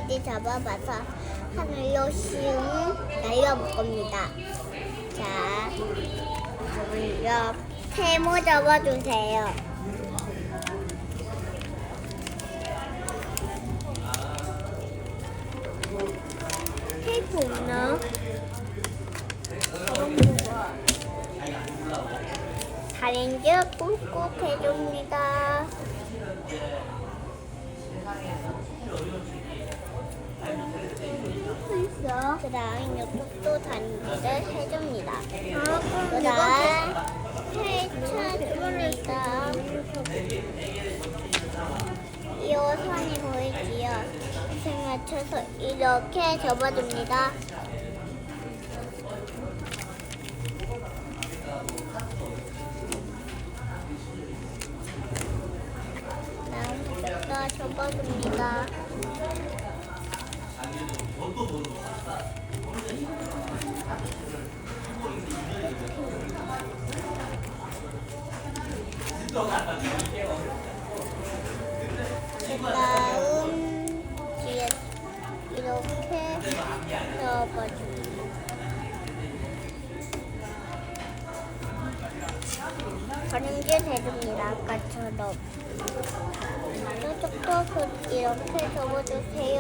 비행기를 잡아봐서 하늘로 슝 날려볼 겁니다. 자, 먼저 세모 접어주세요. 테이프 없나? 다른지 꾹꾹 해줍니다. 그 다음 이쪽도 다른지를 해줍니다. 그 다음 펼쳐줍니다. 이 선이 보이지요? 线맞춰서 이렇게 접어줍니다. 다음 접어줍니다. 그 다음 뒤에 이렇게 접어줍니다. 다른지 해줍니다. 아까처럼. 저쪽도 이렇게 접어주세요.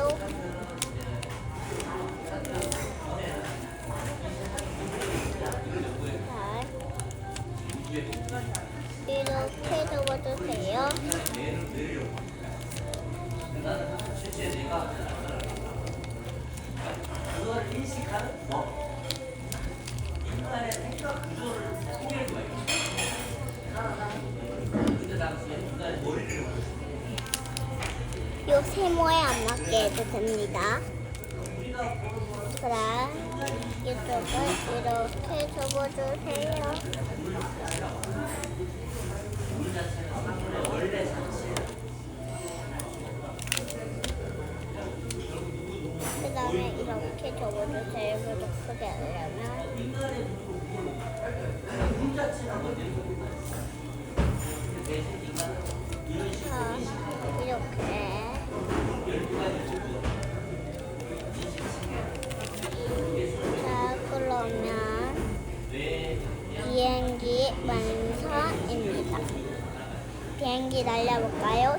이렇게 접어주세요. 요 세모에 안 맞게 해도 됩니다. 그럼 이쪽을 이렇게 접어주세요. 그 다음에 이렇게 접어주세요. 그래도 크게 하려면. 자, 이렇게. 자, 그러면 비행기 완성입니다. 비행기 날려볼까요?